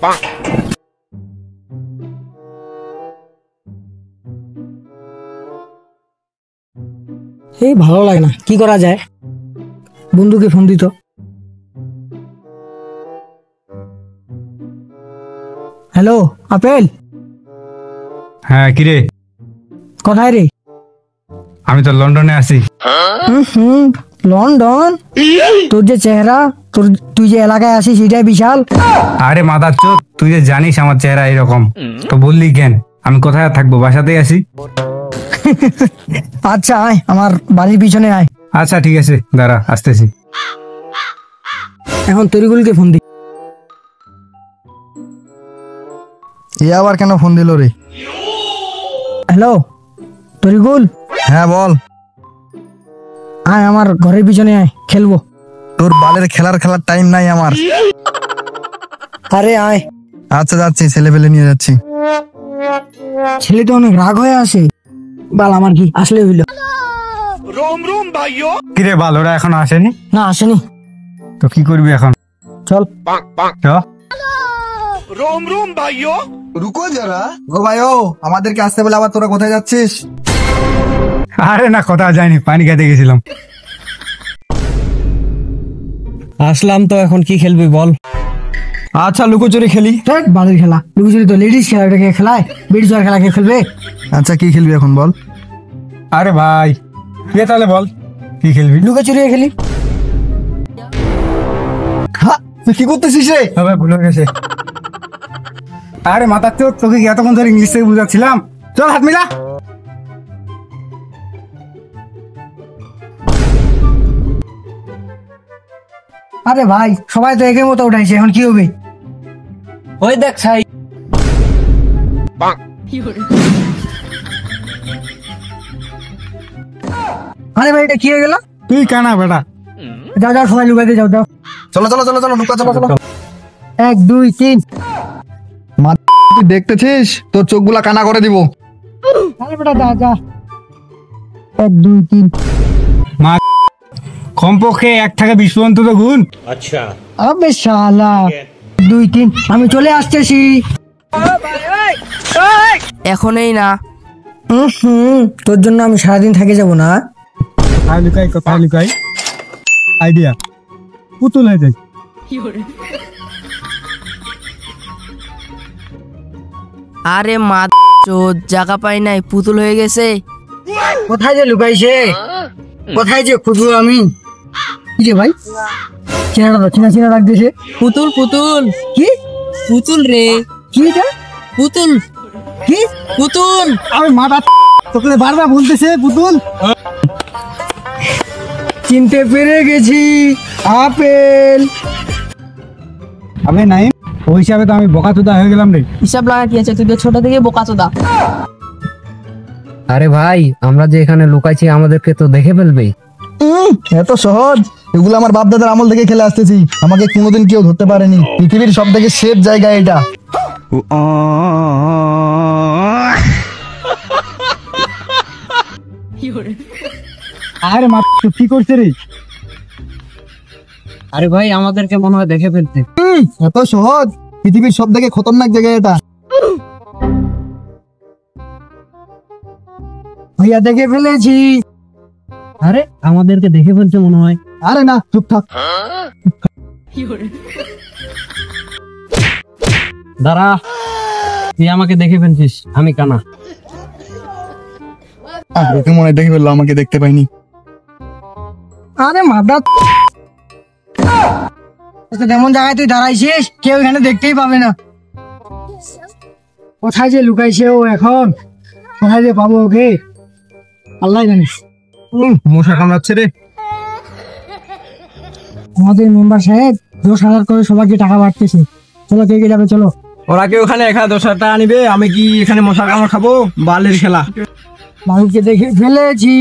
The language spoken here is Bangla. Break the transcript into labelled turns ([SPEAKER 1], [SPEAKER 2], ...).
[SPEAKER 1] এই ভালো লাগে না, কি করা যায়? বন্ধুকে ফোন দিত। Hello apple.
[SPEAKER 2] হ্যাঁ কিরে,
[SPEAKER 1] কোথায় রে?
[SPEAKER 2] আমি তো লন্ডনে আছি।
[SPEAKER 1] লন্ডন? তোর যে চেহারা, তুই যে এলাকায় আছিস সেটাই বিশাল।
[SPEAKER 2] আরে মাদার চোদ, তুই যে জানিস আমার চেহারা এরকম, তো বললি কেন? আমি কোথায় থাকবো, বাসাতেই আছি।
[SPEAKER 1] আচ্ছা আয়, আমার বাড়ির পিছনে আয়।
[SPEAKER 2] আচ্ছা ঠিক আছে, দাঁড়া আসতেছি।
[SPEAKER 1] এখন তরিকুলকে ফোন দি।
[SPEAKER 3] এ আবার কেন ফোন দিল রে?
[SPEAKER 1] হ্যালো তরিকুল।
[SPEAKER 3] হ্যাঁ বল।
[SPEAKER 1] আয় আমার ঘরের পিছনে আয়, খেলবো।
[SPEAKER 3] তোর বালের খেলার টাইম নাই আমার।
[SPEAKER 1] আরে আয়।
[SPEAKER 3] আচ্ছা যাচ্ছি, ছেলে পেলে নিয়ে যাচ্ছি।
[SPEAKER 1] ছেলে তো অনেক রাগ হয়ে আসে। বাল আমার কি আসলে হইলো?
[SPEAKER 2] কিরে বাল, ওরা এখনো আসেনি?
[SPEAKER 1] না আসেনি।
[SPEAKER 2] তো কি করবি এখন?
[SPEAKER 1] চল।
[SPEAKER 3] রুকো যারা। ও ভাই ও, আমাদেরকে আসতে বলে আবার তোরা কোথায় যাচ্ছিস?
[SPEAKER 2] আরে না, কোথাও যাইনি, পানি খেতে গেছিলাম।
[SPEAKER 4] আসলাম তো, এখন কি খেলবি বল?
[SPEAKER 2] আচ্ছা লুকোচুরি খেলি।
[SPEAKER 1] বাড়ির খেলা, লুকোচুরি তো লেডিস খেলা, এটাকে খেলায়। বেড়ি চোর খেলা কে খেলবে?
[SPEAKER 3] আচ্ছা কি খেলবি এখন বল?
[SPEAKER 2] আরে ভাই কে, তাহলে বল কি খেলবি?
[SPEAKER 1] লুকোচুরি খেলি।
[SPEAKER 3] তুই কি করতেছিস রে?
[SPEAKER 2] সবাই ভুলে গেছে। আরে মাথার চোদ, তোকে কি এতক্ষণ ধরে ইংলিশ থেকে বুঝাচ্ছিলাম? চল হাত মিলা।
[SPEAKER 1] আরে ভাই সবাই তো একের মতো উঠাইছে, এখন কি হবে?
[SPEAKER 4] ওই দেখ ছাই।
[SPEAKER 1] আরে ভাই এটা কি হয়ে গেল?
[SPEAKER 2] তুই কানা বেটা।
[SPEAKER 1] যাও যাও সবাই লুকাইতে যাও, যাও।
[SPEAKER 3] চলো চলো চলো চলো, লুকা চলো চলো।
[SPEAKER 1] 1 2 3।
[SPEAKER 3] তুই দেখতেছিস, তোর চোখগুলা কানা করে দিব।
[SPEAKER 1] আরে বেটা যা যা। 1 2 3।
[SPEAKER 2] মা কমপক্ষে 1 থেকে 20 পর্যন্ত তো গুণ।
[SPEAKER 1] আবে শালা। 2 3, আমি চলে আসতেছি।
[SPEAKER 4] এখনই না।
[SPEAKER 1] তোর জন্য আমি সারাদিন থেকে যাব না।
[SPEAKER 2] কোথায় লুকাই, কোথায় লুকাই? আইডিয়া, পুতুল হয়ে যাই।
[SPEAKER 4] আরে মা চোদ, জায়গা পাই নাই, পুতুল হয়ে গেছে।
[SPEAKER 1] কোথায় যে লুকাইছে? কোথায় যে খুঁজবো আমি? কি রে ভাই, চেহারা চিনা চিনা লাগতেছে।
[SPEAKER 4] পুতুল পুতুল
[SPEAKER 1] কি
[SPEAKER 4] পুতুল রে,
[SPEAKER 1] কি এটা?
[SPEAKER 4] পুতুল
[SPEAKER 1] কি
[SPEAKER 4] পুতুল।
[SPEAKER 2] আমি মাথা তোকে বারবার বলতেছে পুতুল।
[SPEAKER 1] চিনতে পেরে গেছি, আপেল।
[SPEAKER 2] আমি নাই, ওই হিসাবে তো আমি বোকাচোদা হয়ে গেলাম রে।
[SPEAKER 4] হিসাব লাগা কি আছে, তুই তো ছোট থেকে বোকাচোদা।
[SPEAKER 5] আরে ভাই, আমরা যে এখানে লুকাইছি আমাদেরকে তো দেখে ফেলবে।
[SPEAKER 3] এত সহজ? এগুলো আমার বাপ দাদার আমল থেকে খেলে আসতেছি, আমাকে কোনোদিন কেউ ধরতে পারেনি। পৃথিবীর সব থেকে সেফ জায়গা এটা।
[SPEAKER 2] আরে মা কি করছে রে?
[SPEAKER 5] আরে ভাই, আমাদেরকে মনে হয় দেখে ফেলতে।
[SPEAKER 3] এত সহজ? পৃথিবীর সব থেকে খতরনাক জায়গা এটা।
[SPEAKER 1] ভাইয়া দেখে ফেলেছি।
[SPEAKER 5] আরে আমাদেরকে দেখে ফেলছে মনে হয়।
[SPEAKER 3] আরে না, চুপ থাক।
[SPEAKER 5] দাঁড়া, তুই আমাকে দেখে ফেলছিস, আমি কানা।
[SPEAKER 3] ওকে মনে হয় দেখে ফেললো, আমাকে দেখতে পাইনি।
[SPEAKER 1] আরে মাদা, যেমন জায়গায় তুই দাঁড়াইছিস কেউ এখানে দেখতেই পাবে না। কোথায় যে লুকাইছে ও এখন? কোথায় যে পাবো ওকে আল্লাহ জানিস।
[SPEAKER 2] মশা কামড়াচ্ছে রে।
[SPEAKER 1] আমাদের মেম্বার সাহেব 10,000 করে সবাইকে টাকা বাড়তেছে। চলো কে কে যাবে চলো।
[SPEAKER 4] ওরা কি ওখানে 1000 টাকা নিবে? আমি কি এখানে মশা কামড় খাবো? বালের খেলা।
[SPEAKER 1] বাবুকে দেখে ফেলেছি।